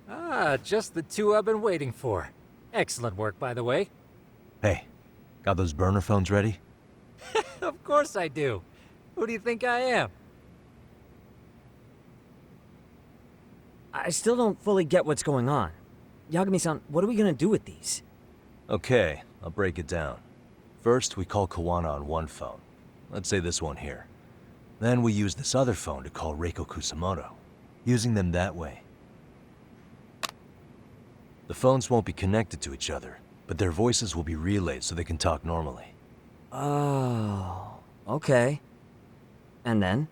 Ah, just the two I've been waiting for. Excellent work, by the way. Hey, got those burner phones ready? Of course I do. Who do you think I am? I still don't fully get what's going on. Yagami-san, what are we gonna do with these? Okay, I'll break it down. First, we call Kawana on one phone. Let's say this one here. Then we use this other phone to call Reiko Kusamoto, using them that way. The phones won't be connected to each other, but their voices will be relayed so they can talk normally. Oh, okay. And then?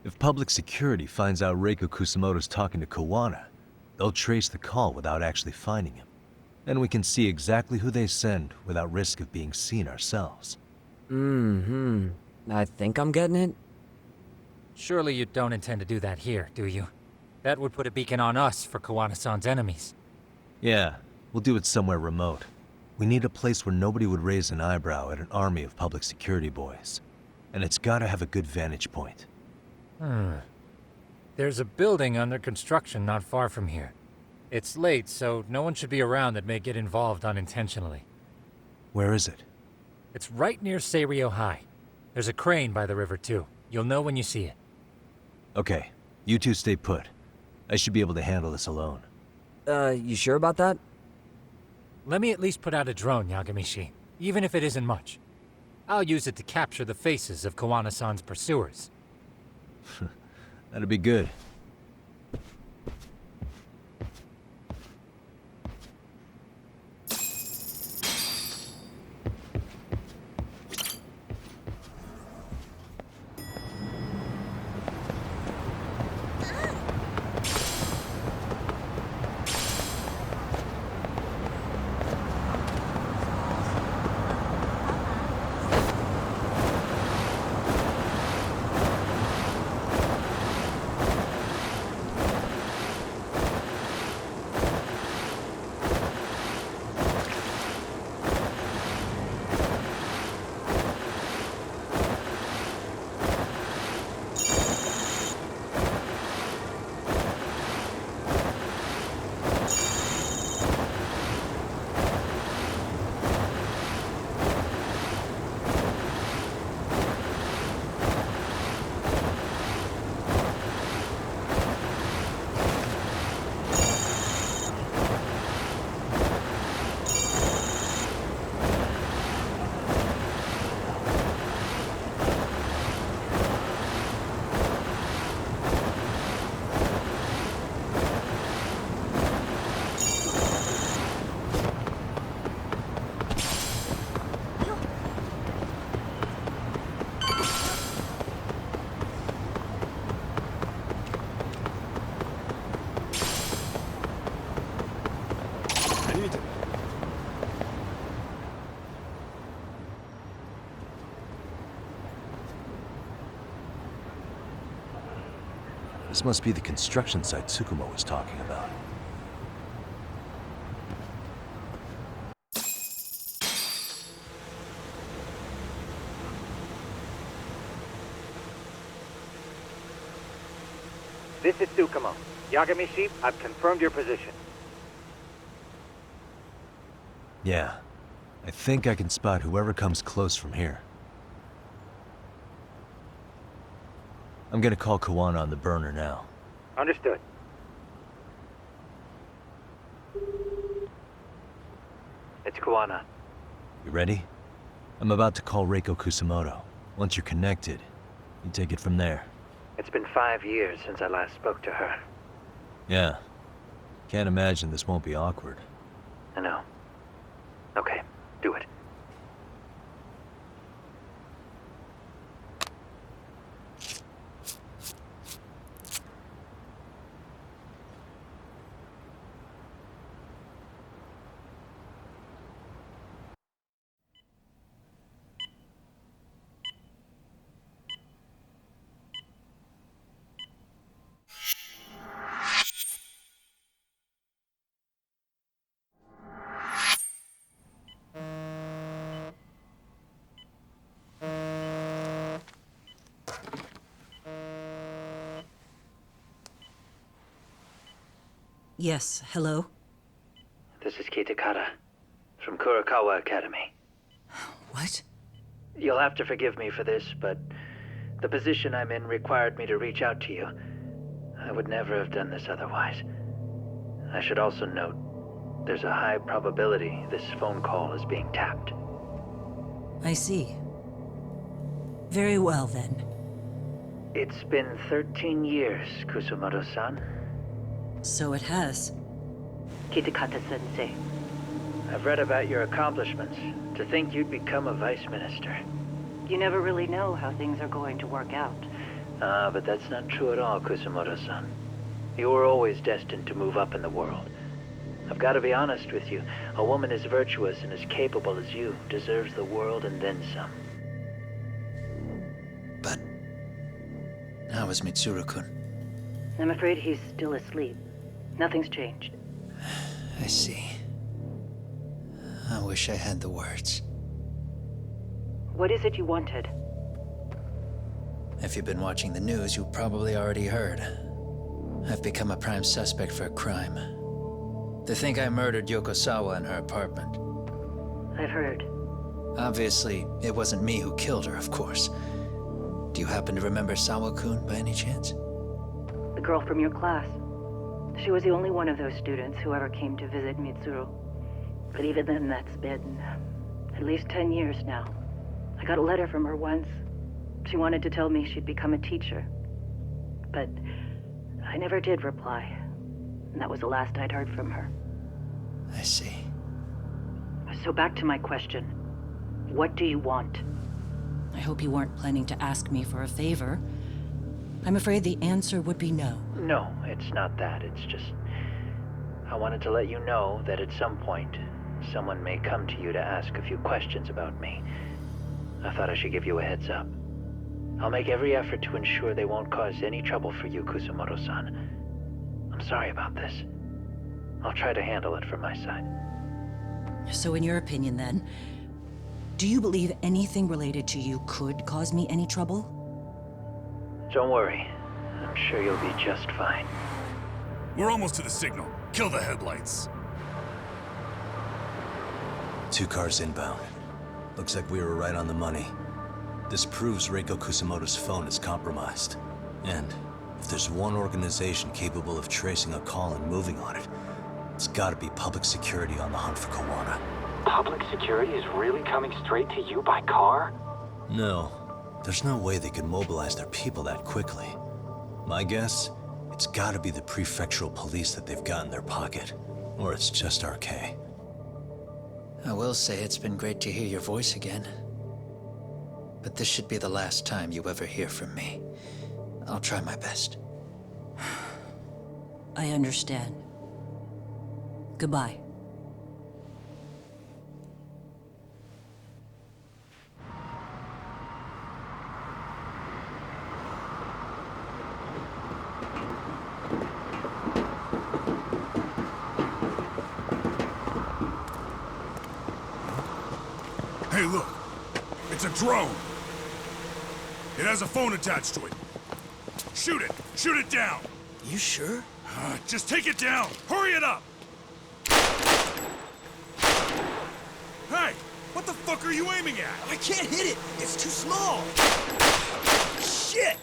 If public security finds out Reiko Kusamoto's talking to Kawana, they'll trace the call without actually finding him. Then we can see exactly who they send without risk of being seen ourselves. I think I'm getting it. Surely you don't intend to do that here, do you? That would put a beacon on us for Kawana-san's enemies. Yeah, we'll do it somewhere remote. We need a place where nobody would raise an eyebrow at an army of public security boys. And it's gotta have a good vantage point. There's a building under construction not far from here. It's late, so no one should be around that may get involved unintentionally. Where is it? It's right near Seiryo High. There's a crane by the river, too. You'll know when you see it. Okay, you two stay put. I should be able to handle this alone. You sure about that? Let me at least put out a drone, Yagamishi, even if it isn't much. I'll use it to capture the faces of Kawana-san's pursuers. That'd be good. This must be the construction site Tsukumo was talking about. This is Tsukumo. Yagamishi, I've confirmed your position. Yeah, I think I can spot whoever comes close from here. I'm gonna call Kawana on the burner now. Understood. It's Kawana. You ready? I'm about to call Reiko Kusamoto. Once you're connected, you take it from there. It's been 5 years since I last spoke to her. Yeah. Can't imagine this won't be awkward. I know. Okay, do it. Yes, hello? This is Kitakata from Kurakawa Academy. What? You'll have to forgive me for this, but the position I'm in required me to reach out to you. I would never have done this otherwise. I should also note, there's a high probability this phone call is being tapped. I see. Very well, then. It's been 13 years, Kusumoto-san. So it has. Kitakata-sensei. I've read about your accomplishments. To think you'd become a vice minister. You never really know how things are going to work out. But that's not true at all, Kusumoto-san. You were always destined to move up in the world. I've got to be honest with you. A woman as virtuous and as capable as you deserves the world and then some. But how is Mitsuru-kun? I'm afraid he's still asleep. Nothing's changed. I see. I wish I had the words. What is it you wanted? If you've been watching the news, you probably already heard. I've become a prime suspect for a crime. They think I murdered Yokosawa in her apartment. I've heard. Obviously, it wasn't me who killed her, of course. Do you happen to remember Sawa-kun by any chance? The girl from your class. She was the only one of those students who ever came to visit Mitsuru. But even then, that's been at least 10 years now. I got a letter from her once. She wanted to tell me she'd become a teacher. But I never did reply. And that was the last I'd heard from her. I see. So back to my question. What do you want? I hope you weren't planning to ask me for a favor. I'm afraid the answer would be no. No, it's not that. It's just... I wanted to let you know that at some point, someone may come to you to ask a few questions about me. I thought I should give you a heads up. I'll make every effort to ensure they won't cause any trouble for you, Kusumoto-san. I'm sorry about this. I'll try to handle it from my side. So in your opinion, then, do you believe anything related to you could cause me any trouble? Don't worry. I'm sure you'll be just fine. We're almost to the signal. Kill the headlights. 2 cars inbound. Looks like we were right on the money. This proves Reiko Kusumoto's phone is compromised. And if there's one organization capable of tracing a call and moving on it, it's gotta be public security on the hunt for Kawana. Public security is really coming straight to you by car? No. There's no way they could mobilize their people that quickly. My guess, it's gotta be the prefectural police that they've got in their pocket. Or it's just RK. I will say it's been great to hear your voice again. But this should be the last time you ever hear from me. I'll try my best. I understand. Goodbye. Hey, look. It's a drone. It has a phone attached to it. Shoot it! Shoot it down! You sure? Just take it down! Hurry it up! Hey! What the fuck are you aiming at? I can't hit it! It's too small! Shit!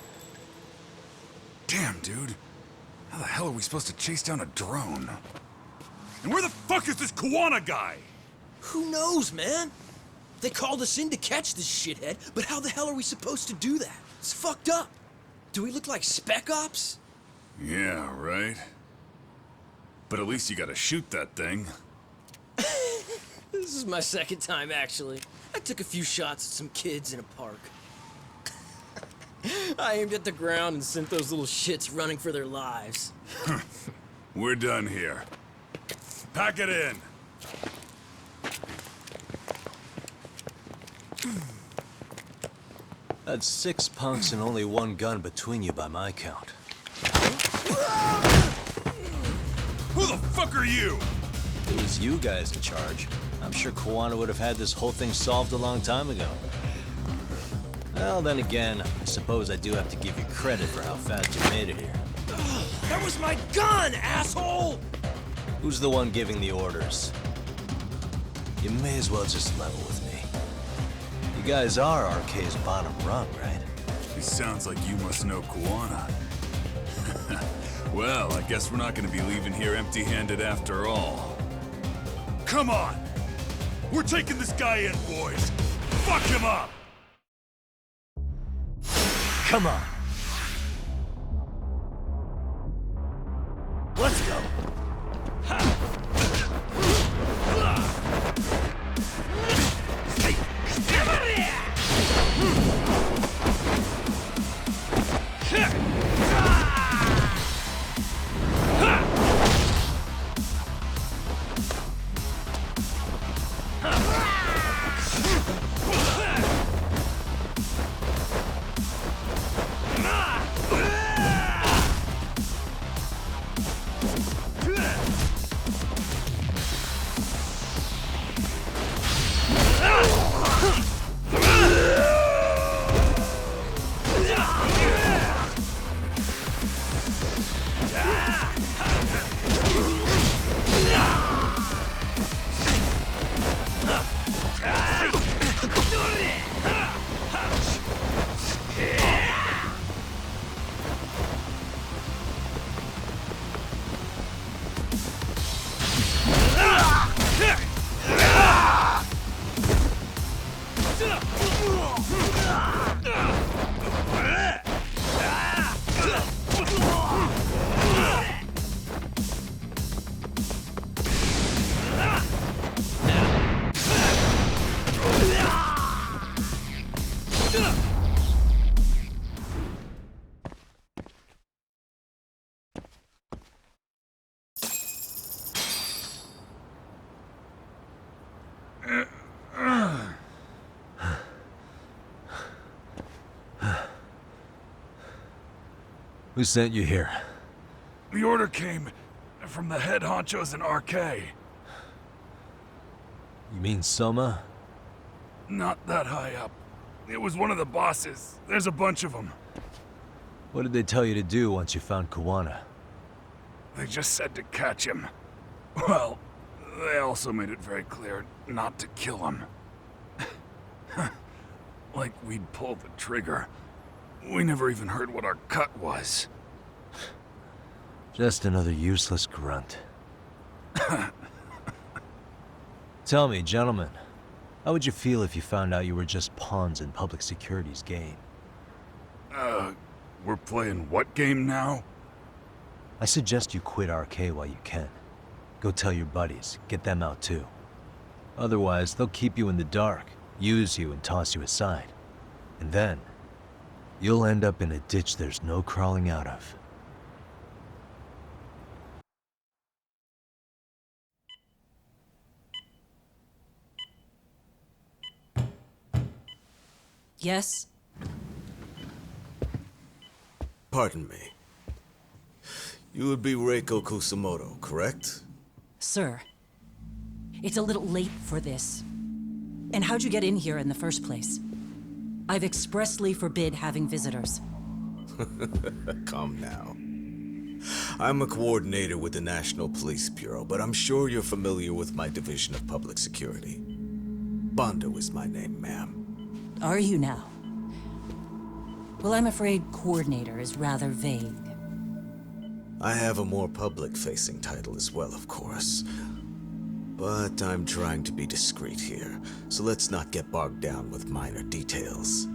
Damn, dude. How the hell are we supposed to chase down a drone? And where the fuck is this Kawana guy? Who knows, man? They called us in to catch this shithead, but how the hell are we supposed to do that? It's fucked up. Do we look like Spec Ops? Yeah, right. But at least you gotta shoot that thing. This is my second time, actually. I took a few shots at some kids in a park. I aimed at the ground and sent those little shits running for their lives. We're done here. Pack it in. That's 6 punks and only 1 gun between you by my count. Who the fuck are you? If it was you guys in charge, I'm sure Kawana would have had this whole thing solved a long time ago. Well, then again, I suppose I do have to give you credit for how fast you made it here. That was my gun, asshole! Who's the one giving the orders? You may as well just level with me. You guys are RK's bottom rung, right? It sounds like you must know Kuwana. Well, I guess we're not gonna be leaving here empty-handed after all. Come on! We're taking this guy in, boys! Fuck him up! Come on! Let's go! Who sent you here? The order came from the head honchos in RK. You mean Soma? Not that high up. It was one of the bosses. There's a bunch of them. What did they tell you to do once you found Kuwana? They just said to catch him. Well, they also made it very clear not to kill him. Like we'd pull the trigger. We never even heard what our cut was. Just another useless grunt. Tell me, gentlemen, how would you feel if you found out you were just pawns in public security's game? We're playing what game now? I suggest you quit RK while you can. Go tell your buddies, get them out too. Otherwise, they'll keep you in the dark, use you and toss you aside. And then, you'll end up in a ditch there's no crawling out of. Yes? Pardon me. You would be Reiko Kusumoto, correct? Sir. It's a little late for this. And how'd you get in here in the first place? I've expressly forbid having visitors. Calm now. I'm a coordinator with the National Police Bureau, but I'm sure you're familiar with my Division of Public Security. Bondo is my name, ma'am. Are you now? Well, I'm afraid coordinator is rather vague. I have a more public-facing title as well, of course. But I'm trying to be discreet here, so let's not get bogged down with minor details.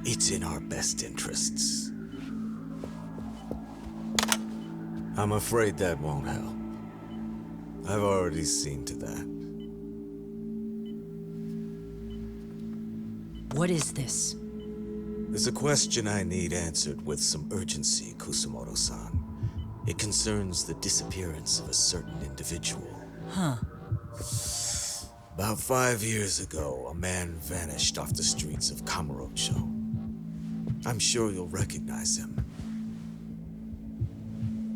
It's in our best interests. I'm afraid that won't help. I've already seen to that. What is this? There's a question I need answered with some urgency, Kusumoto-san. It concerns the disappearance of a certain individual. Huh. About 5 years ago, a man vanished off the streets of Kamurocho. I'm sure you'll recognize him.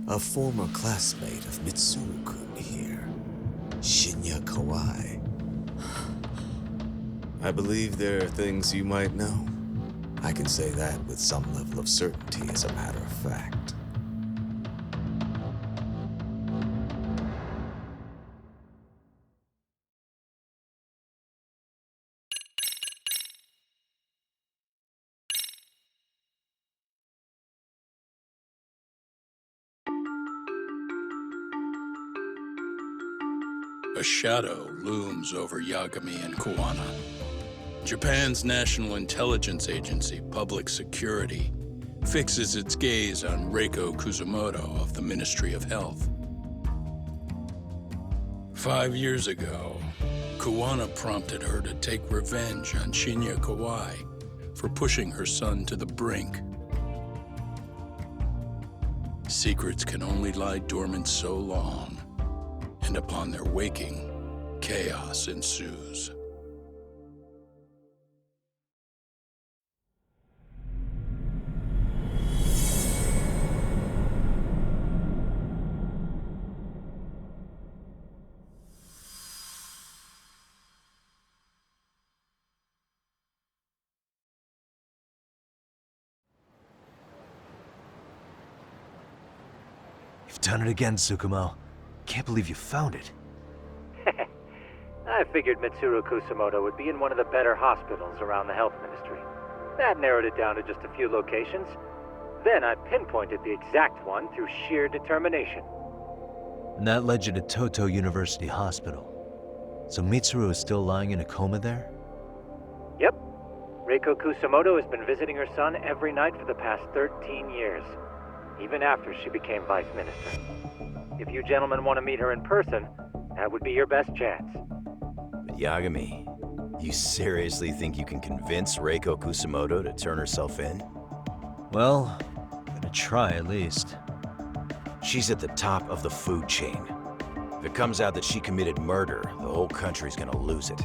A former classmate of Mitsuru-kun here, Shinya Kawai. I believe there are things you might know. I can say that with some level of certainty, as a matter of fact. A shadow looms over Yagami and Kuwana. Japan's National Intelligence Agency, Public Security, fixes its gaze on Reiko Kusumoto of the Ministry of Health. 5 years ago, Kuwana prompted her to take revenge on Shinya Kawai for pushing her son to the brink. Secrets can only lie dormant so long, and upon their waking, chaos ensues. You've done it again, Tsukumo. Can't believe you found it. I figured Mitsuru Kusumoto would be in one of the better hospitals around the health ministry. That narrowed it down to just a few locations. Then I pinpointed the exact one through sheer determination. And that led you to Toto University Hospital. So Mitsuru is still lying in a coma there? Yep. Reiko Kusumoto has been visiting her son every night for the past 13 years. Even after she became vice minister. If you gentlemen want to meet her in person, that would be your best chance. But Yagami, you seriously think you can convince Reiko Kusumoto to turn herself in? Well, gonna try at least. She's at the top of the food chain. If it comes out that she committed murder, the whole country's gonna lose it.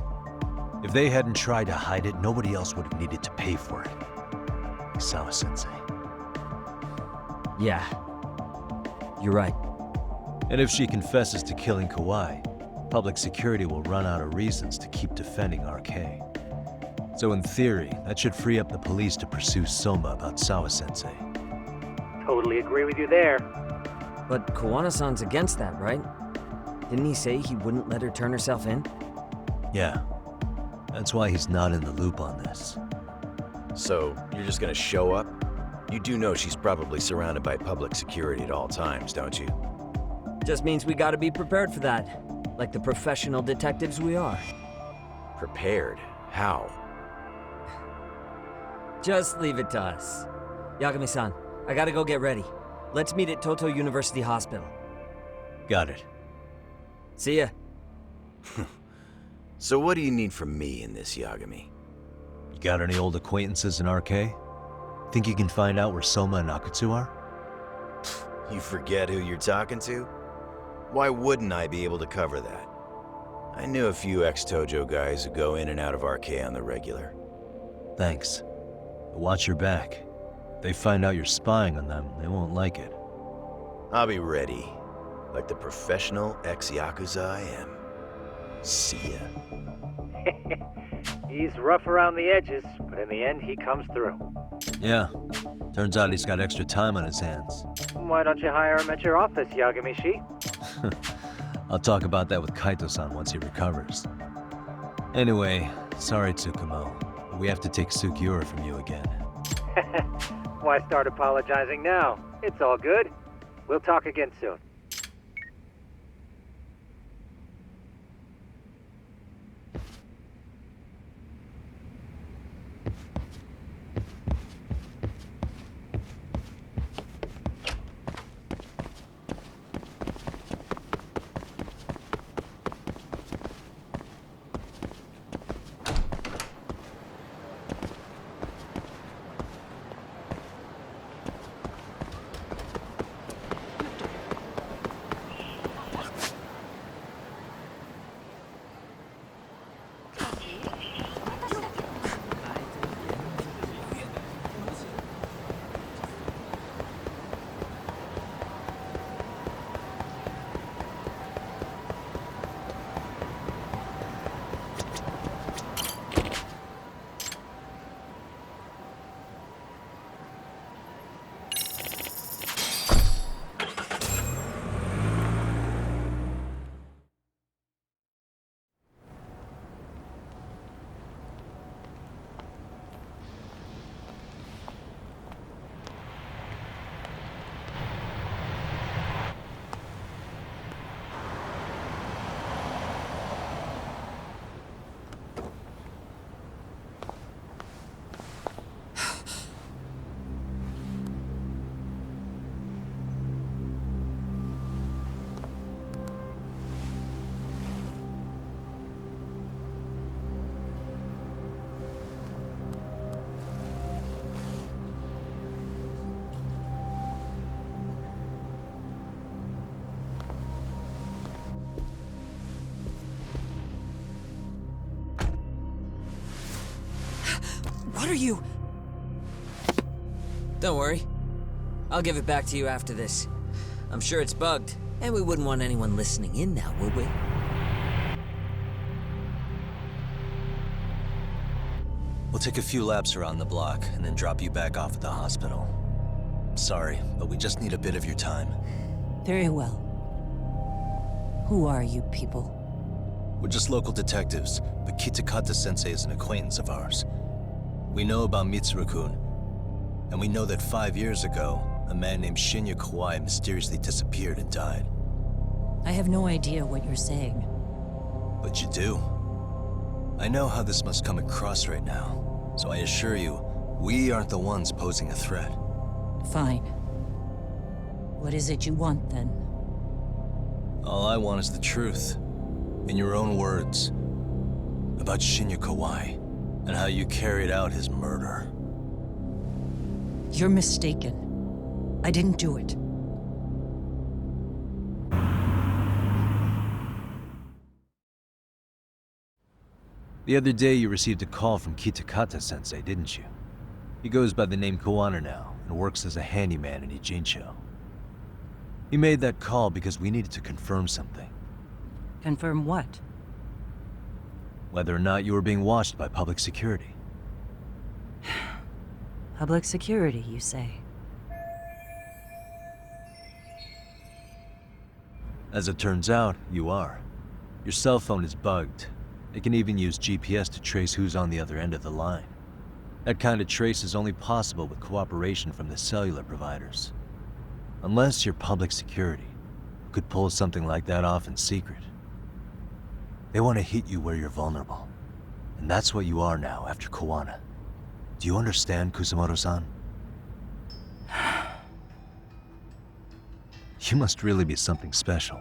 If they hadn't tried to hide it, nobody else would have needed to pay for it. Sawa-sensei. Yeah. You're right. And if she confesses to killing Kawai, public security will run out of reasons to keep defending RK. So in theory, that should free up the police to pursue Soma about Sawa-sensei. Totally agree with you there. But Kuwana-san's against that, right? Didn't he say he wouldn't let her turn herself in? Yeah. That's why he's not in the loop on this. So, you're just gonna show up? You do know she's probably surrounded by public security at all times, don't you? Just means we gotta be prepared for that. Like the professional detectives we are. Prepared? How? Just leave it to us. Yagami-san, I gotta go get ready. Let's meet at Toto University Hospital. Got it. See ya. So what do you need from me in this, Yagami? You got any old acquaintances in RK? Think you can find out where Soma and Akutsu are? You forget who you're talking to? Why wouldn't I be able to cover that? I knew a few ex-Tojo guys who go in and out of RK on the regular. Thanks. But watch your back. If they find out you're spying on them, they won't like it. I'll be ready, like the professional ex-Yakuza I am. See ya. He's rough around the edges, but in the end he comes through. Yeah. Turns out he's got extra time on his hands. Why don't you hire him at your office, Yagami-shi? I'll talk about that with Kaito-san once he recovers. Anyway, sorry Tsukumo, but we have to take Sukiura from you again. Why start apologizing now? It's all good. We'll talk again soon. What are you? Don't worry. I'll give it back to you after this. I'm sure it's bugged, and we wouldn't want anyone listening in now, would we? We'll take a few laps around the block and then drop you back off at the hospital. Sorry, but we just need a bit of your time. Very well. Who are you people? We're just local detectives, but Kitakata-sensei is an acquaintance of ours. We know about Mitsuru-kun, and we know that 5 years ago, a man named Shinya Kawai mysteriously disappeared and died. I have no idea what you're saying. But you do. I know how this must come across right now, so I assure you, we aren't the ones posing a threat. Fine. What is it you want, then? All I want is the truth. In your own words. About Shinya Kawai, and how you carried out his murder. You're mistaken. I didn't do it. The other day you received a call from Kitakata-sensei, didn't you? He goes by the name Kuwana now, and works as a handyman in Ijincho. He made that call because we needed to confirm something. Confirm what? Whether or not you were being watched by public security. Public security, you say? As it turns out, you are. Your cell phone is bugged. It can even use GPS to trace who's on the other end of the line. That kind of trace is only possible with cooperation from the cellular providers. Unless you're public security, who could pull something like that off in secret. They want to hit you where you're vulnerable. And that's what you are now after Kuwana. Do you understand, Kusumoto-san? You must really be something special.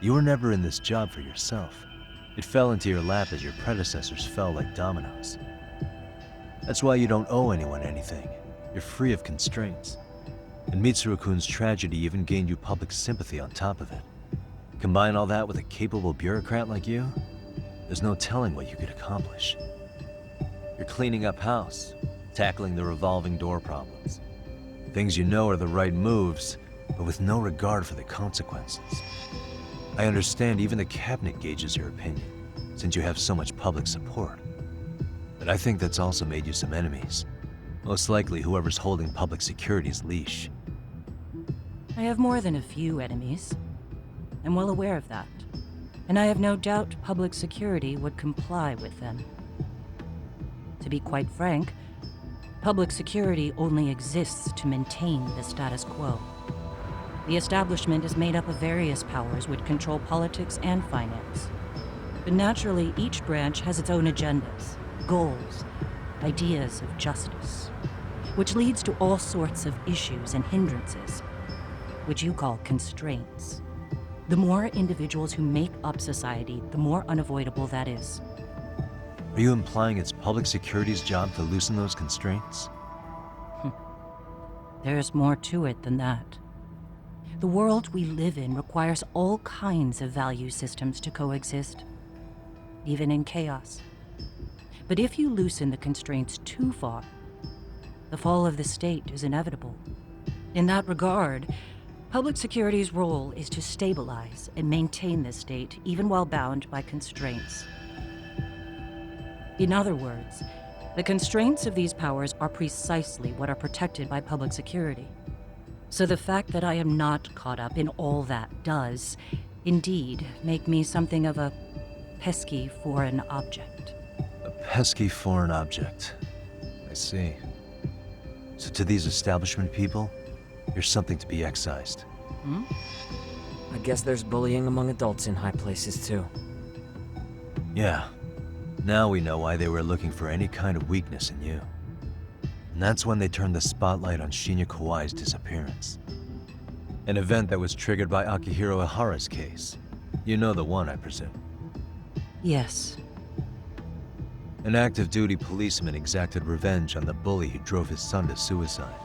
You were never in this job for yourself. It fell into your lap as your predecessors fell like dominoes. That's why you don't owe anyone anything. You're free of constraints. And Mitsuru-kun's tragedy even gained you public sympathy on top of it. Combine all that with a capable bureaucrat like you, there's no telling what you could accomplish. You're cleaning up house, tackling the revolving door problems. Things you know are the right moves, but with no regard for the consequences. I understand even the cabinet gauges your opinion, since you have so much public support. But I think that's also made you some enemies. Most likely whoever's holding public security's leash. I have more than a few enemies. I'm well aware of that. And I have no doubt public security would comply with them. To be quite frank, public security only exists to maintain the status quo. The establishment is made up of various powers which control politics and finance. But naturally, each branch has its own agendas, goals, ideas of justice, which leads to all sorts of issues and hindrances, which you call constraints. The more individuals who make up society, the more unavoidable that is. Are you implying it's public security's job to loosen those constraints? There's more to it than that. The world we live in requires all kinds of value systems to coexist, even in chaos. But if you loosen the constraints too far, the fall of the state is inevitable. In that regard, public security's role is to stabilize and maintain the state, even while bound by constraints. In other words, the constraints of these powers are precisely what are protected by public security. So the fact that I am not caught up in all that does, indeed, make me something of a pesky foreign object. A pesky foreign object. I see. So to these establishment people, you're something to be excised. I guess there's bullying among adults in high places, too. Yeah. Now we know why they were looking for any kind of weakness in you. And that's when they turned the spotlight on Shinya Kawai's disappearance. An event that was triggered by Akihiro Ihara's case. You know the one, I presume. Yes. An active duty policeman exacted revenge on the bully who drove his son to suicide.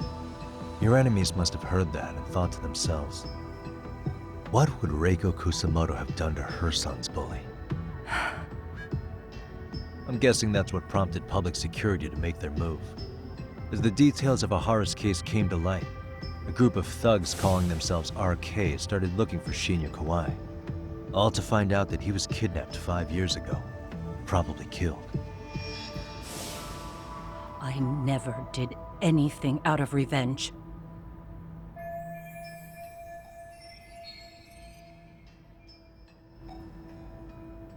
Your enemies must have heard that and thought to themselves, what would Reiko Kusumoto have done to her son's bully? I'm guessing that's what prompted public security to make their move. As the details of Ahara's case came to light, a group of thugs calling themselves RK started looking for Shinya Kawai, all to find out that he was kidnapped 5 years ago, probably killed. I never did anything out of revenge.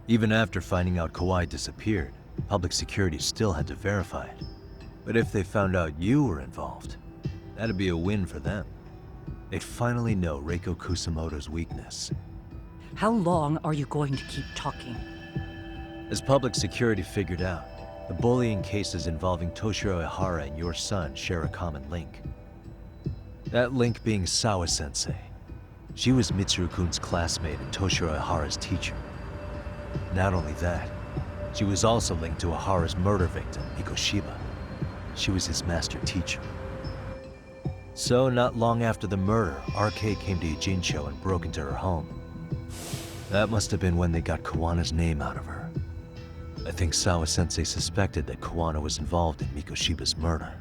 Even after finding out Kawai disappeared, public security still had to verify it. But if they found out you were involved, that'd be a win for them. They'd finally know Reiko Kusamoto's weakness. How long are you going to keep talking? As public security figured out, the bullying cases involving Toshiro Ihara and your son share a common link. That link being Sawa-sensei. She was Mitsuru-kun's classmate and Toshiro Ihara's teacher. Not only that, she was also linked to Ihara's murder victim, Mikoshiba. She was his master teacher. So, not long after the murder, RK came to Ijincho and broke into her home. That must have been when they got Kawana's name out of her. I think Sawa-sensei suspected that Kawana was involved in Mikoshiba's murder.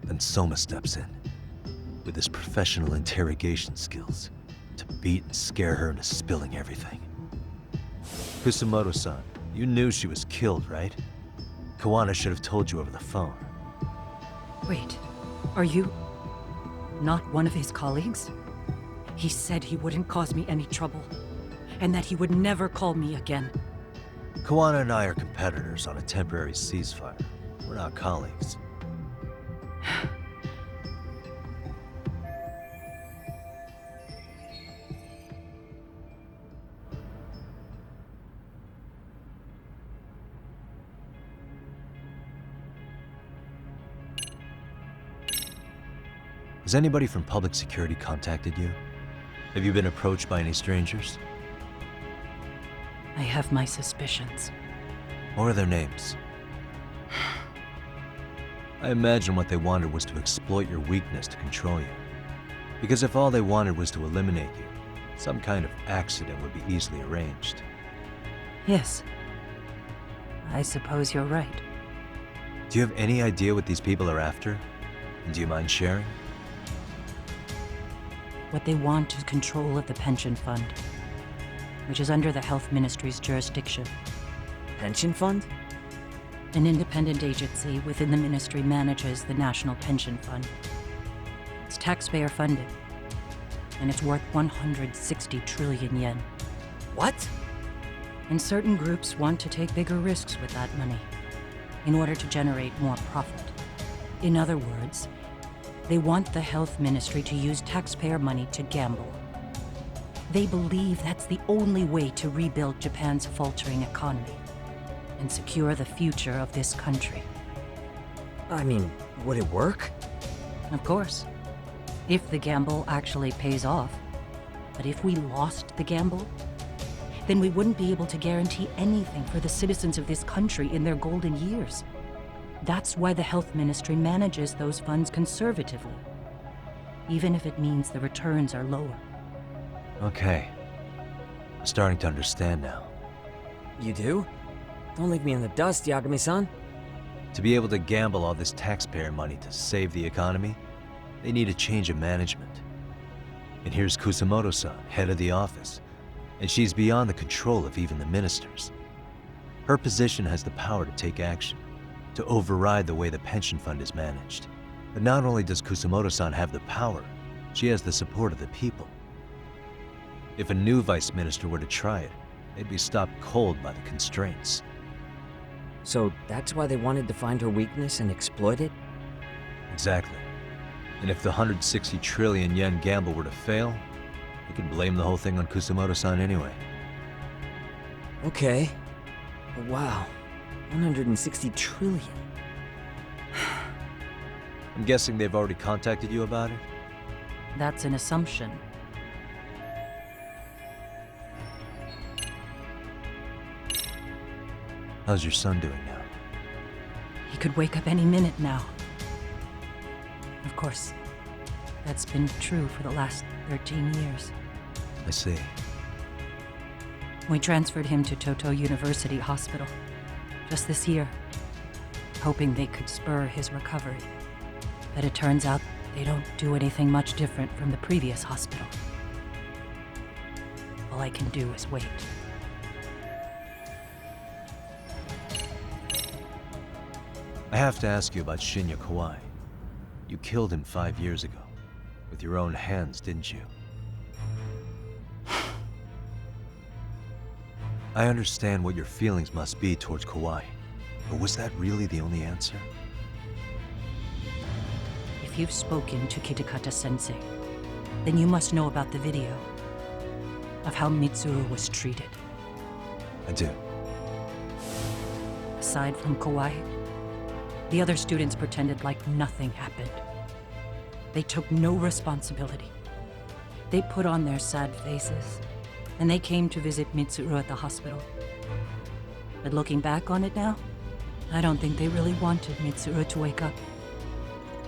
Then Soma steps in, with his professional interrogation skills, to beat and scare her into spilling everything. Kusamoto-san, you knew she was killed, right? Kawana should have told you over the phone. Wait, are you not one of his colleagues? He said he wouldn't cause me any trouble, and that he would never call me again. Kawana and I are competitors on a temporary ceasefire. We're not colleagues. Has anybody from public security contacted you? Have you been approached by any strangers? I have my suspicions. What are their names? I imagine what they wanted was to exploit your weakness to control you. Because if all they wanted was to eliminate you, some kind of accident would be easily arranged. Yes. I suppose you're right. Do you have any idea what these people are after? And do you mind sharing? What they want is control of the pension fund, which is under the Health Ministry's jurisdiction. Pension fund? An independent agency within the ministry manages the National Pension Fund. It's taxpayer funded, and it's worth 160 trillion yen. What? And certain groups want to take bigger risks with that money in order to generate more profit. In other words, they want the health ministry to use taxpayer money to gamble. They believe that's the only way to rebuild Japan's faltering economy and secure the future of this country. I mean, would it work? Of course, if the gamble actually pays off. But if we lost the gamble, then we wouldn't be able to guarantee anything for the citizens of this country in their golden years. That's why the health ministry manages those funds conservatively, even if it means the returns are lower. Okay. I'm starting to understand now. You do? Don't leave me in the dust, Yagami-san. To be able to gamble all this taxpayer money to save the economy, they need a change of management. And here's Kusamoto-san, head of the office, and she's beyond the control of even the ministers. Her position has the power to take action, to override the way the pension fund is managed. But not only does Kusamoto-san have the power, she has the support of the people. If a new vice minister were to try it, they'd be stopped cold by the constraints. So that's why they wanted to find her weakness and exploit it? Exactly. And if the 160 trillion yen gamble were to fail, they could blame the whole thing on Kusamoto-san anyway. Okay. Wow. 160 trillion. I'm guessing they've already contacted you about it? That's an assumption. How's your son doing now? He could wake up any minute now. Of course, that's been true for the last 13 years. I see. We transferred him to Toto University Hospital, just this year, hoping they could spur his recovery. But it turns out they don't do anything much different from the previous hospital. All I can do is wait. I have to ask you about Shinya Kawai. You killed him 5 years ago. With your own hands, didn't you? I understand what your feelings must be towards Kawai, but was that really the only answer? If you've spoken to Kitakata-sensei, then you must know about the video of how Mitsuru was treated. I do. Aside from Kawai, the other students pretended like nothing happened. They took no responsibility. They put on their sad faces, and they came to visit Mitsuru at the hospital. But looking back on it now, I don't think they really wanted Mitsuru to wake up.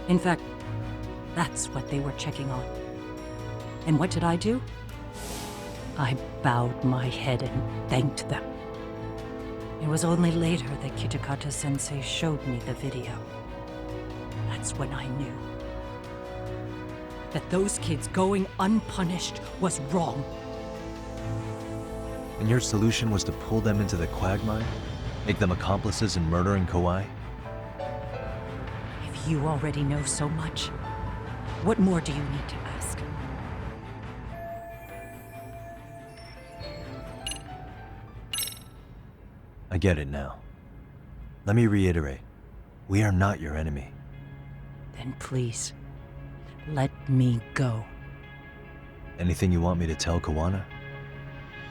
In fact, that's what they were checking on. And what did I do? I bowed my head and thanked them. It was only later that Kitakata-sensei showed me the video. That's when I knew that those kids going unpunished was wrong. And your solution was to pull them into the quagmire? Make them accomplices in murdering Kawai? If you already know so much, what more do you need to ask? I get it now. Let me reiterate. We are not your enemy. Then please, let me go. Anything you want me to tell Kawana?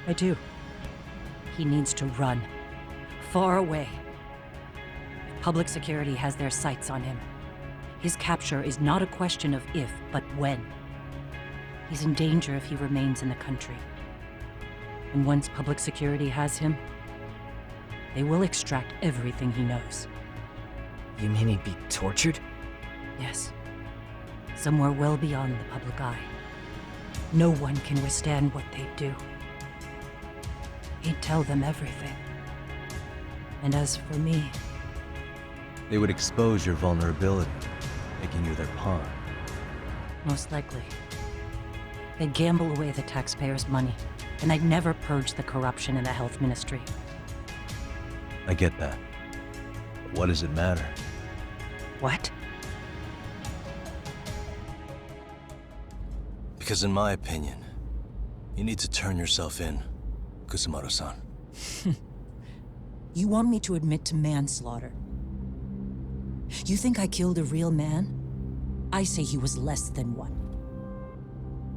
I do. He needs to run. Far away. Public security has their sights on him. His capture is not a question of if, but when. He's in danger if he remains in the country. And once public security has him, they will extract everything he knows. You mean he'd be tortured? Yes. Somewhere well beyond the public eye. No one can withstand what they do. He'd tell them everything. And as for me... They would expose your vulnerability, making you their pawn. Most likely. They'd gamble away the taxpayers' money, and I'd never purge the corruption in the health ministry. I get that. But what does it matter? What? Because in my opinion, you need to turn yourself in, Kusumoto-san. You want me to admit to manslaughter? You think I killed a real man? I say he was less than one.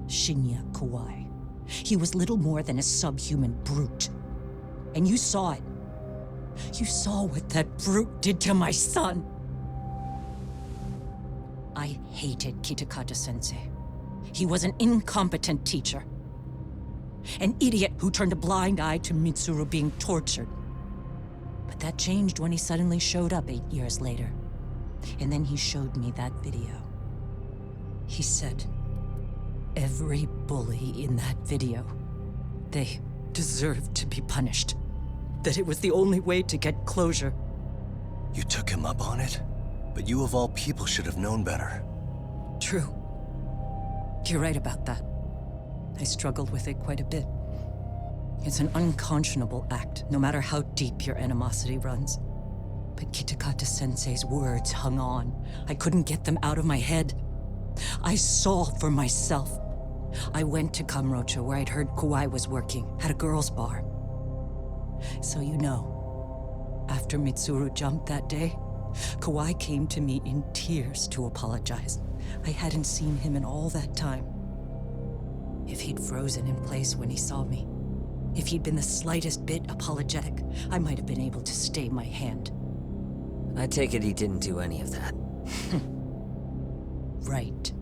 Shinya Kawai. He was little more than a subhuman brute. And you saw it. You saw what that brute did to my son. I hated Kitakata-sensei. He was an incompetent teacher. An idiot who turned a blind eye to Mitsuru being tortured. But that changed when he suddenly showed up 8 years later. And then he showed me that video. He said, every bully in that video, they deserved to be punished. That it was the only way to get closure. You took him up on it? But you of all people should have known better. True. You're right about that. I struggled with it quite a bit. It's an unconscionable act, no matter how deep your animosity runs. But Kitakata-sensei's words hung on. I couldn't get them out of my head. I saw for myself. I went to Kamurocho, where I'd heard Kawai was working, at a girls' bar. So you know, after Mitsuru jumped that day, Kawai came to me in tears to apologize. I hadn't seen him in all that time. If he'd frozen in place when he saw me, if he'd been the slightest bit apologetic, I might have been able to stay my hand. I take it he didn't do any of that. Right.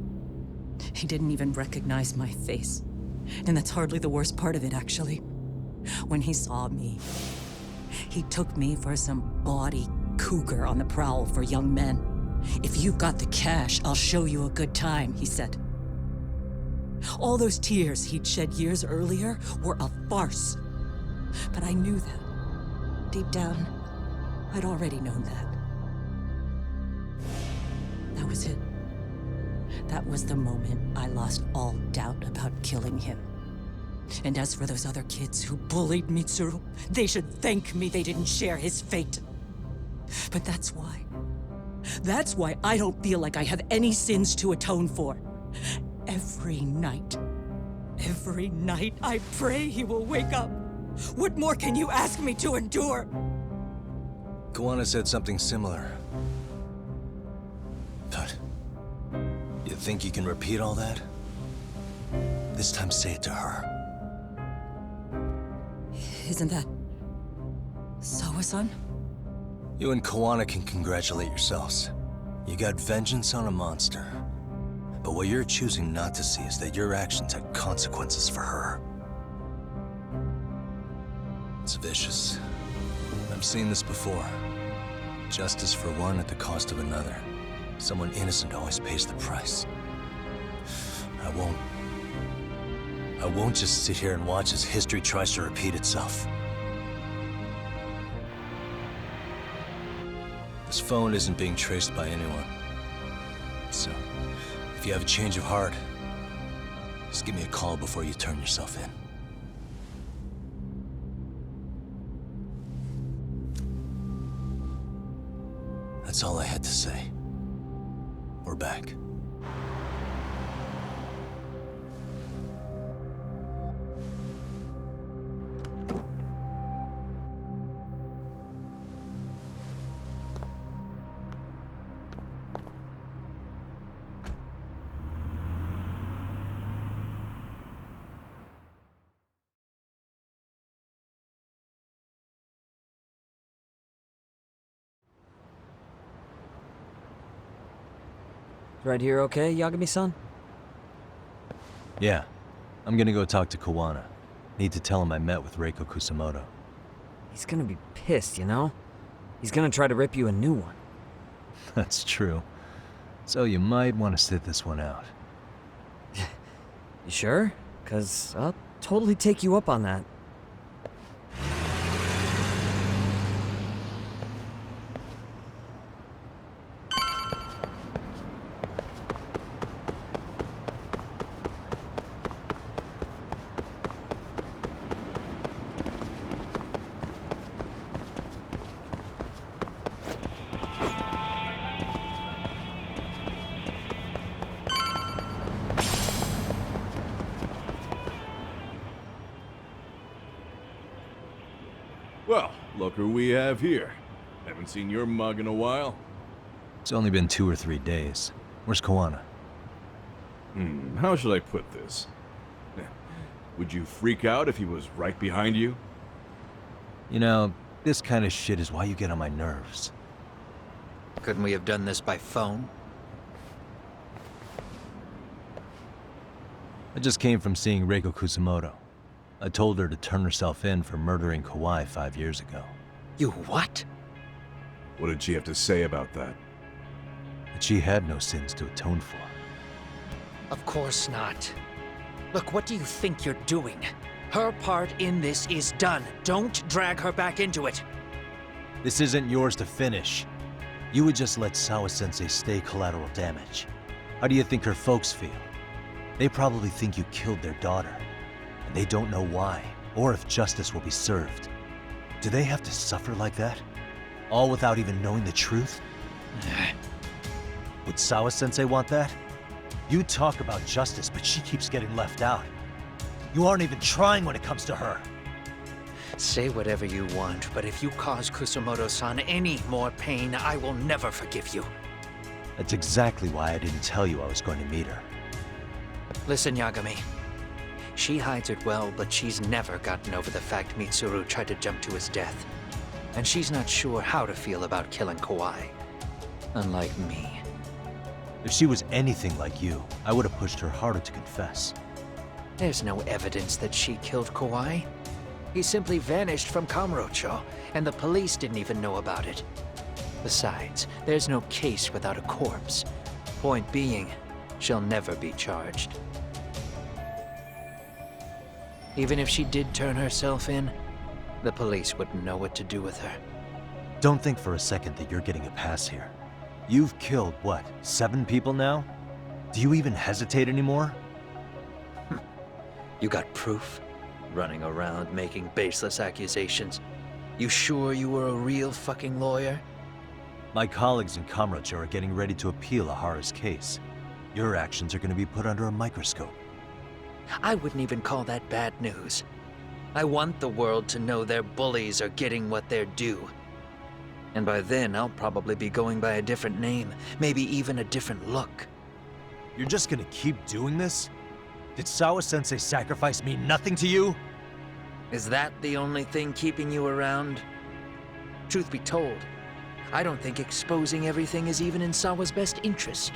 He didn't even recognize my face. And that's hardly the worst part of it, actually. When he saw me, he took me for some bawdy cougar on the prowl for young men. If you've got the cash, I'll show you a good time, he said. All those tears he'd shed years earlier were a farce. But I knew that. Deep down, I'd already known that. That was it. That was the moment I lost all doubt about killing him. And as for those other kids who bullied Mitsuru, they should thank me they didn't share his fate. But that's why I don't feel like I have any sins to atone for. Every night I pray he will wake up. What more can you ask me to endure? Kawana said something similar. But you think you can repeat all that? This time say it to her. Isn't that Sawa-san? You and Kawana can congratulate yourselves. You got vengeance on a monster. But what you're choosing not to see is that your actions had consequences for her. It's vicious. I've seen this before. Justice for one at the cost of another. Someone innocent always pays the price. I won't just sit here and watch as history tries to repeat itself. This phone isn't being traced by anyone. So, if you have a change of heart, just give me a call before you turn yourself in. That's all I had to say. We're back. Right here okay, Yagami-san? Yeah. I'm gonna go talk to Kawana. Need to tell him I met with Reiko Kusamoto. He's gonna be pissed, you know? He's gonna try to rip you a new one. That's true. So you might want to sit this one out. You sure? 'Cause I'll totally take you up on that. Well, look who we have here. Haven't seen your mug in a while. It's only been 2 or 3 days. Where's Kawana? How should I put this? Would you freak out if he was right behind you? You know, this kind of shit is why you get on my nerves. Couldn't we have done this by phone? I just came from seeing Reiko Kusamoto. I told her to turn herself in for murdering Kawai 5 years ago. You what? What did she have to say about that? That she had no sins to atone for. Of course not. Look, what do you think you're doing? Her part in this is done. Don't drag her back into it. This isn't yours to finish. You would just let Sawa-sensei stay collateral damage. How do you think her folks feel? They probably think you killed their daughter. And they don't know why, or if justice will be served. Do they have to suffer like that? All without even knowing the truth? Would Sawa-sensei want that? You talk about justice, but she keeps getting left out. You aren't even trying when it comes to her. Say whatever you want, but if you cause Kusamoto-san any more pain, I will never forgive you. That's exactly why I didn't tell you I was going to meet her. Listen, Yagami. She hides it well, but she's never gotten over the fact Mitsuru tried to jump to his death. And she's not sure how to feel about killing Kawai. Unlike me. If she was anything like you, I would have pushed her harder to confess. There's no evidence that she killed Kawai. He simply vanished from Kamurocho, and the police didn't even know about it. Besides, there's no case without a corpse. Point being, she'll never be charged. Even if she did turn herself in, the police wouldn't know what to do with her. Don't think for a second that you're getting a pass here. You've killed, what, 7 people now? Do you even hesitate anymore? You got proof? Running around making baseless accusations. You sure you were a real fucking lawyer? My colleagues in Kamurocho are getting ready to appeal Ahara's case. Your actions are going to be put under a microscope. I wouldn't even call that bad news. I want the world to know their bullies are getting what they're due. And by then, I'll probably be going by a different name, maybe even a different look. You're just gonna keep doing this? Did Sawa-sensei sacrifice mean nothing to you? Is that the only thing keeping you around? Truth be told, I don't think exposing everything is even in Sawa's best interest.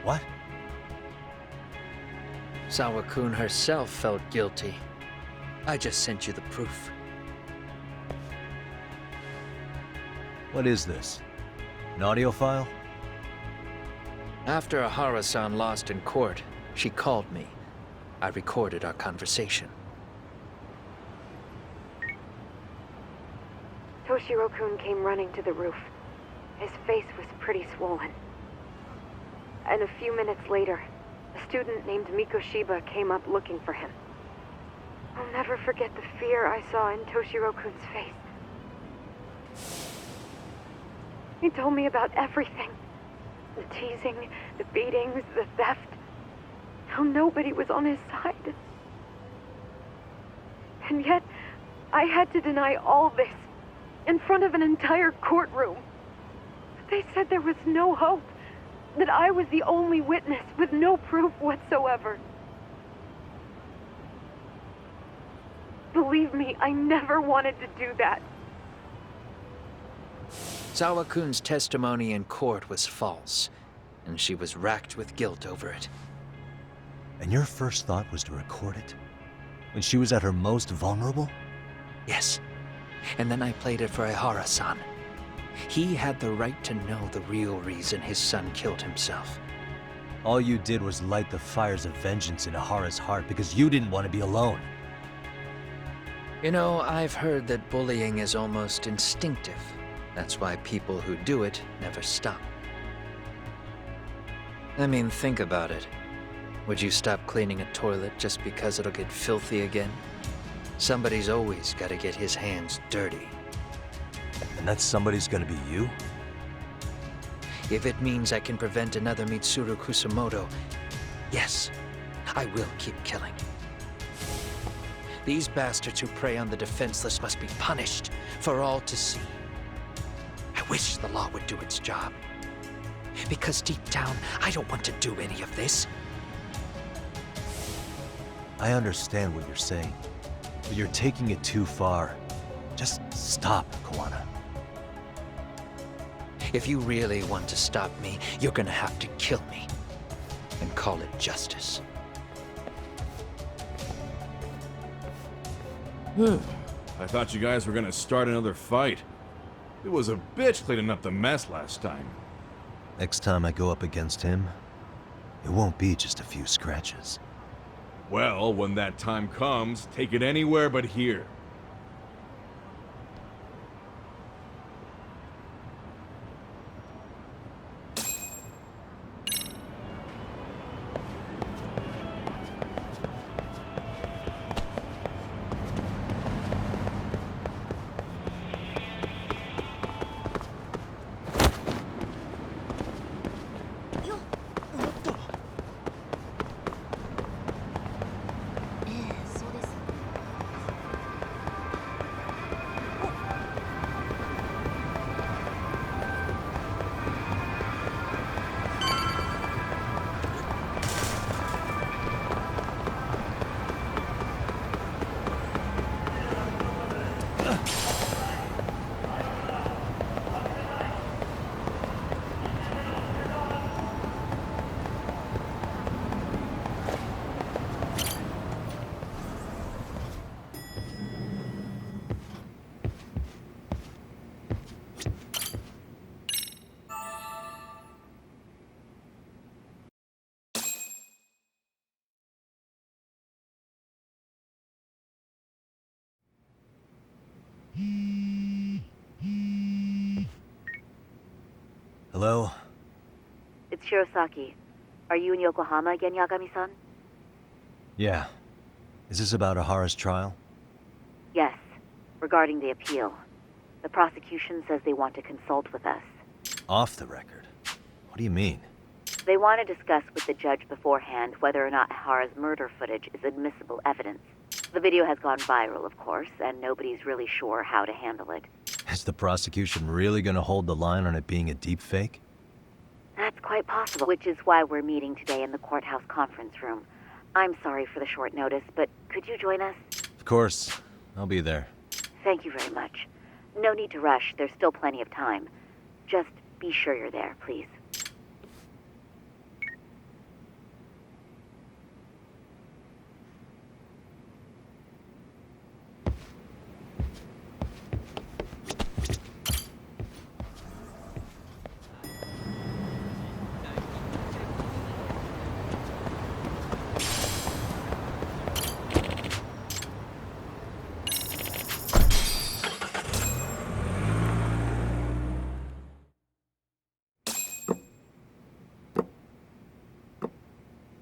What? Sawa-kun herself felt guilty. I just sent you the proof. What is this? An audio file? After Ahara-san lost in court, she called me. I recorded our conversation. Toshiro-kun came running to the roof. His face was pretty swollen. And a few minutes later, a student named Mikoshiba came up looking for him. I'll never forget the fear I saw in Toshiro-kun's face. He told me about everything. The teasing, the beatings, the theft. How nobody was on his side. And yet, I had to deny all this in front of an entire courtroom. They said there was no hope, that I was the only witness with no proof whatsoever. Believe me, I never wanted to do that. Sawa-kun's testimony in court was false, and she was racked with guilt over it. And your first thought was to record it? When she was at her most vulnerable? Yes. And then I played it for Ahara-san. He had the right to know the real reason his son killed himself. All you did was light the fires of vengeance in Ahara's heart because you didn't want to be alone. You know, I've heard that bullying is almost instinctive. That's why people who do it never stop. I mean, think about it. Would you stop cleaning a toilet just because it'll get filthy again? Somebody's always got to get his hands dirty. And that somebody's gonna be you? If it means I can prevent another Mitsuru Kusamoto, yes, I will keep killing. These bastards who prey on the defenseless must be punished for all to see. I wish the law would do its job. Because deep down, I don't want to do any of this. I understand what you're saying, but you're taking it too far. Just stop, Kawana. If you really want to stop me, you're gonna have to kill me. And call it justice. I thought you guys were gonna start another fight. It was a bitch cleaning up the mess last time. Next time I go up against him, it won't be just a few scratches. Well, when that time comes, take it anywhere but here. Hello? It's Shirosaki. Are you in Yokohama again, Yagami-san? Yeah. Is this about Ahara's trial? Yes, regarding the appeal. The prosecution says they want to consult with us. Off the record? What do you mean? They want to discuss with the judge beforehand whether or not Ahara's murder footage is admissible evidence. The video has gone viral, of course, and nobody's really sure how to handle it. Is the prosecution really gonna hold the line on it being a deepfake? That's quite possible, which is why we're meeting today in the courthouse conference room. I'm sorry for the short notice, but could you join us? Of course. I'll be there. Thank you very much. No need to rush, there's still plenty of time. Just be sure you're there, please.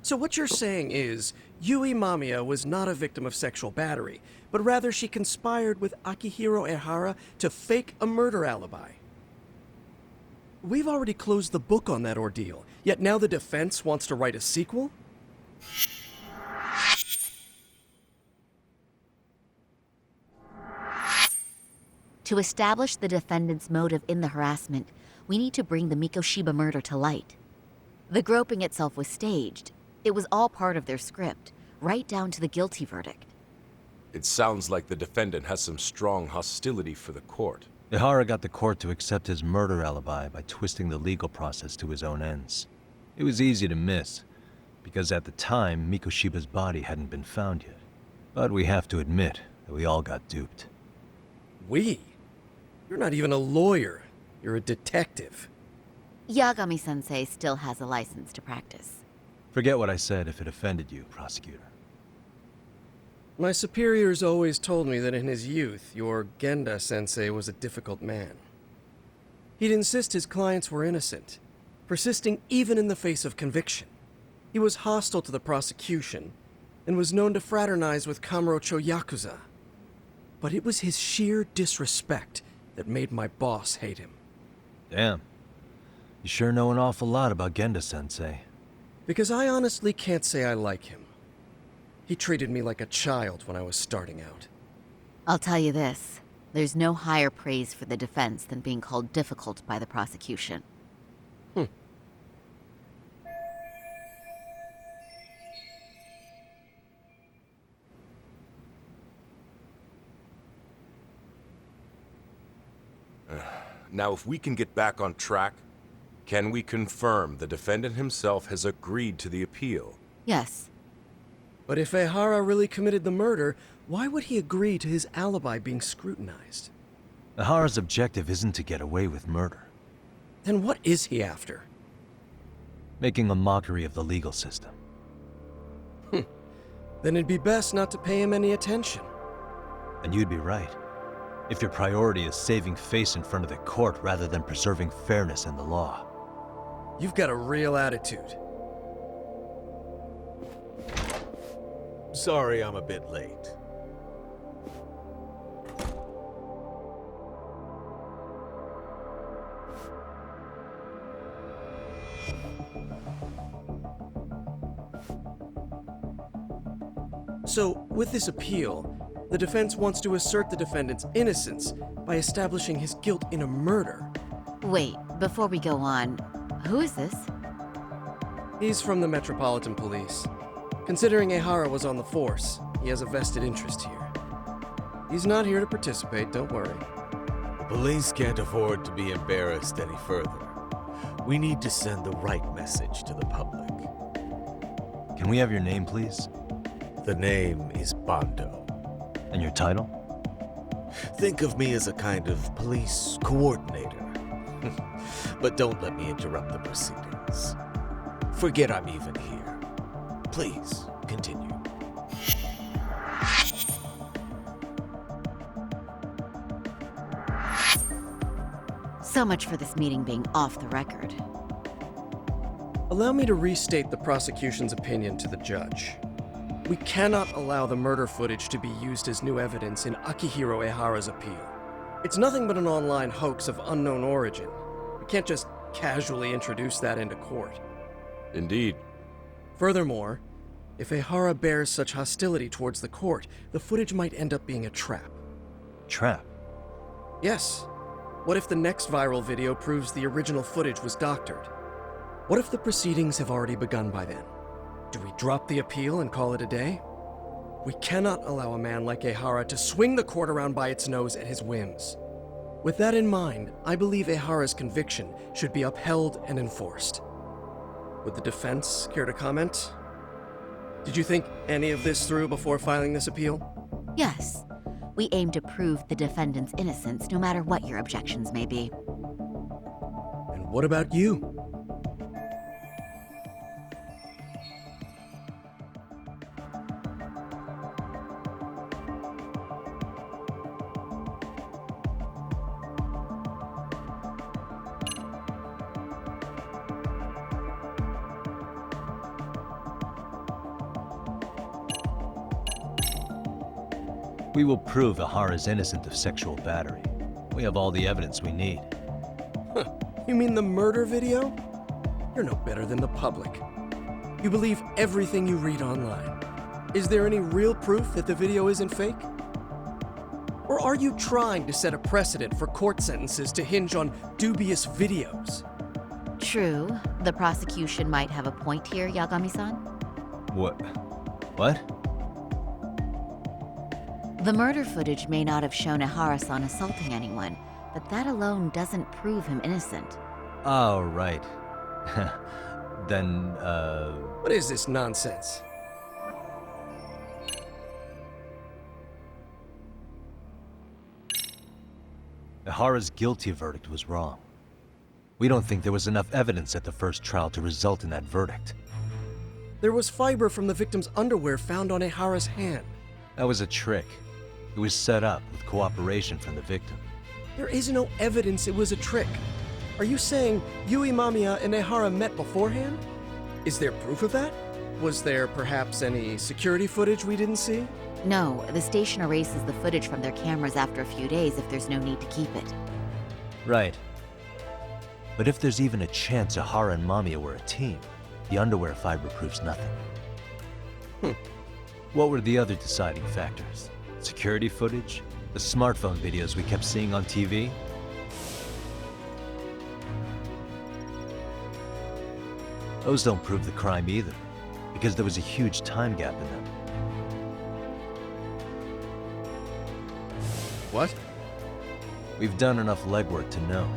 So what you're saying is, Yui Mamiya was not a victim of sexual battery, but rather she conspired with Akihiro Ehara to fake a murder alibi. We've already closed the book on that ordeal, yet now the defense wants to write a sequel? To establish the defendant's motive in the harassment, we need to bring the Mikoshiba murder to light. The groping itself was staged. It was all part of their script, right down to the guilty verdict. It sounds like the defendant has some strong hostility for the court. Ehara got the court to accept his murder alibi by twisting the legal process to his own ends. It was easy to miss, because at the time, Mikoshiba's body hadn't been found yet. But we have to admit that we all got duped. We? You're not even a lawyer. You're a detective. Yagami-sensei still has a license to practice. Forget what I said if it offended you, prosecutor. My superiors always told me that in his youth, your Genda-sensei was a difficult man. He'd insist his clients were innocent, persisting even in the face of conviction. He was hostile to the prosecution, and was known to fraternize with Kamurocho Yakuza. But it was his sheer disrespect that made my boss hate him. Damn. You sure know an awful lot about Genda-sensei. Because I honestly can't say I like him. He treated me like a child when I was starting out. I'll tell you this, there's no higher praise for the defense than being called difficult by the prosecution. Now, if we can get back on track, can we confirm the defendant himself has agreed to the appeal? Yes. But if Ehara really committed the murder, why would he agree to his alibi being scrutinized? Ehara's objective isn't to get away with murder. Then what is he after? Making a mockery of the legal system. Then it'd be best not to pay him any attention. And you'd be right. If your priority is saving face in front of the court rather than preserving fairness in the law. You've got a real attitude. Sorry I'm a bit late. So, with this appeal, the defense wants to assert the defendant's innocence by establishing his guilt in a murder. Wait, before we go on, who is this? He's from the Metropolitan Police. Considering Ehara was on the force, he has a vested interest here. He's not here to participate, don't worry. Police can't afford to be embarrassed any further. We need to send the right message to the public. Can we have your name, please? The name is Bando. And your title? Think of me as a kind of police coordinator. But don't let me interrupt the proceedings. Forget I'm even here. Please, continue. So much for this meeting being off the record. Allow me to restate the prosecution's opinion to the judge. We cannot allow the murder footage to be used as new evidence in Akihiro Ehara's appeal. It's nothing but an online hoax of unknown origin. We can't just casually introduce that into court. Indeed. Furthermore, if Ehara bears such hostility towards the court, the footage might end up being a trap. Trap? Yes. What if the next viral video proves the original footage was doctored? What if the proceedings have already begun by then? Do we drop the appeal and call it a day? We cannot allow a man like Ehara to swing the court around by its nose at his whims. With that in mind, I believe Ehara's conviction should be upheld and enforced. Would the defense care to comment? Did you think any of this through before filing this appeal? Yes. We aim to prove the defendant's innocence, no matter what your objections may be. And what about you? We will prove Ehara is innocent of sexual battery. We have all the evidence we need. Huh. You mean the murder video? You're no better than the public. You believe everything you read online. Is there any real proof that the video isn't fake? Or are you trying to set a precedent for court sentences to hinge on dubious videos? True. The prosecution might have a point here, Yagami-san. What? The murder footage may not have shown Ehara-san assaulting anyone, but that alone doesn't prove him innocent. Oh, right. Then, What is this nonsense? Ehara's guilty verdict was wrong. We don't think there was enough evidence at the first trial to result in that verdict. There was fiber from the victim's underwear found on Ehara's hand. That was a trick. It was set up with cooperation from the victim. There is no evidence it was a trick. Are you saying Yui Mamiya and Ehara met beforehand? Is there proof of that? Was there perhaps any security footage we didn't see? No, the station erases the footage from their cameras after a few days if there's no need to keep it. Right. But if there's even a chance Ehara and Mamiya were a team, the underwear fiber proves nothing. What were the other deciding factors? Security footage? The smartphone videos we kept seeing on TV? Those don't prove the crime either, because there was a huge time gap in them. What? We've done enough legwork to know.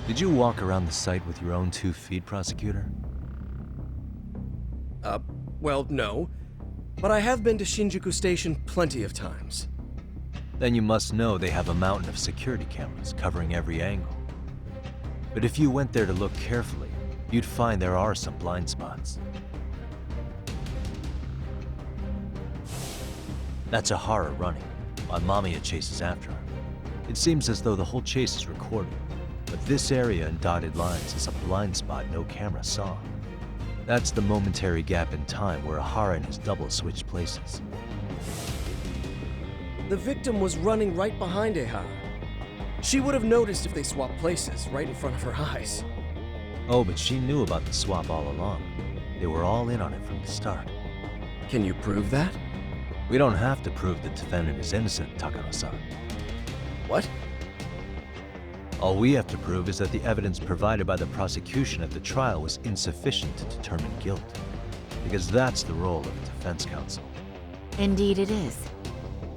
Did you walk around the site with your own 2 feet, prosecutor? Well, no. But I have been to Shinjuku Station plenty of times. Then you must know they have a mountain of security cameras covering every angle. But if you went there to look carefully, you'd find there are some blind spots. That's Ehara running, while Mamiya chases after her. It seems as though the whole chase is recorded, but this area in dotted lines is a blind spot no camera saw. That's the momentary gap in time where Ehara and his double switched places. The victim was running right behind Ehara. She would have noticed if they swapped places, right in front of her eyes. Oh, but she knew about the swap all along. They were all in on it from the start. Can you prove that? We don't have to prove the defendant is innocent, Takano-san. What? All we have to prove is that the evidence provided by the prosecution at the trial was insufficient to determine guilt. Because that's the role of the defense counsel. Indeed it is.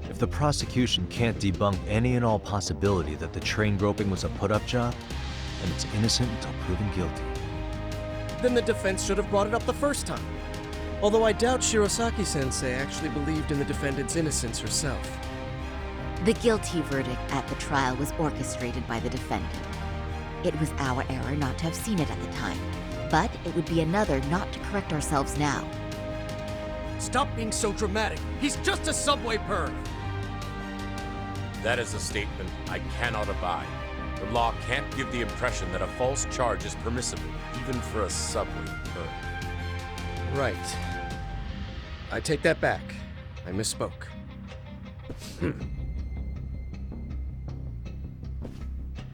If the prosecution can't debunk any and all possibility that the train groping was a put-up job, then it's innocent until proven guilty. Then the defense should have brought it up the first time. Although I doubt Shirosaki-sensei actually believed in the defendant's innocence herself. The guilty verdict at the trial was orchestrated by the defendant. It was our error not to have seen it at the time. But it would be another not to correct ourselves now. Stop being so dramatic. He's just a subway perv. That is a statement I cannot abide. The law can't give the impression that a false charge is permissible, even for a subway perv. Right. I take that back. I misspoke.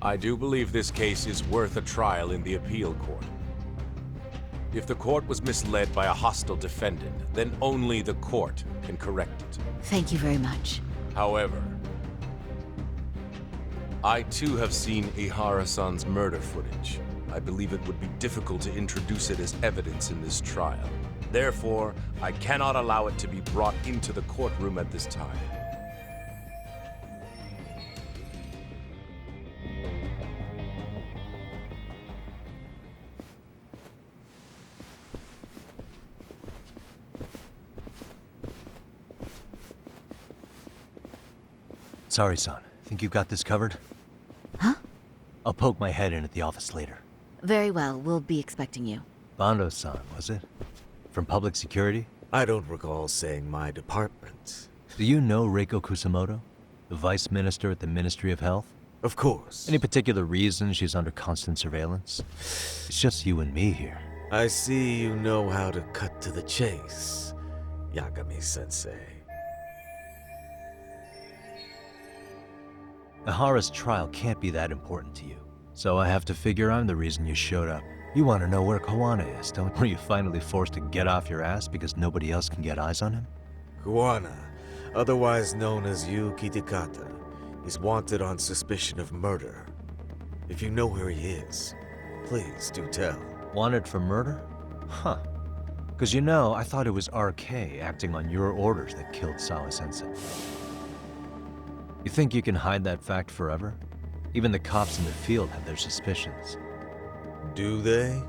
I do believe this case is worth a trial in the appeal court. If the court was misled by a hostile defendant, then only the court can correct it. Thank you very much. However, I too have seen Ihara-san's murder footage. I believe it would be difficult to introduce it as evidence in this trial. Therefore, I cannot allow it to be brought into the courtroom at this time. Sorry, son. Think you've got this covered? Huh? I'll poke my head in at the office later. Very well, we'll be expecting you. Bando-san, was it? From public security? I don't recall saying my department. Do you know Reiko Kusamoto? The vice minister at the Ministry of Health? Of course. Any particular reason she's under constant surveillance? It's just you and me here. I see you know how to cut to the chase, Yagami-sensei. Ihara's trial can't be that important to you. So I have to figure I'm the reason you showed up. You want to know where Kawana is, don't you? Were you finally forced to get off your ass because nobody else can get eyes on him? Kawana, otherwise known as Yu Kitakata, is wanted on suspicion of murder. If you know where he is, please do tell. Wanted for murder? Huh. Because you know, I thought it was RK acting on your orders that killed Sawa-sensei. You think you can hide that fact forever? Even the cops in the field have their suspicions. Do they?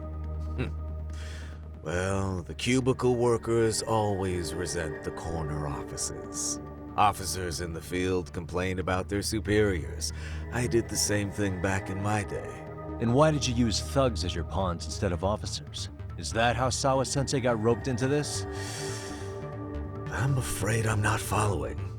Well, the cubicle workers always resent the corner offices. Officers in the field complain about their superiors. I did the same thing back in my day. And why did you use thugs as your pawns instead of officers? Is that how Sawa-sensei got roped into this? I'm afraid I'm not following.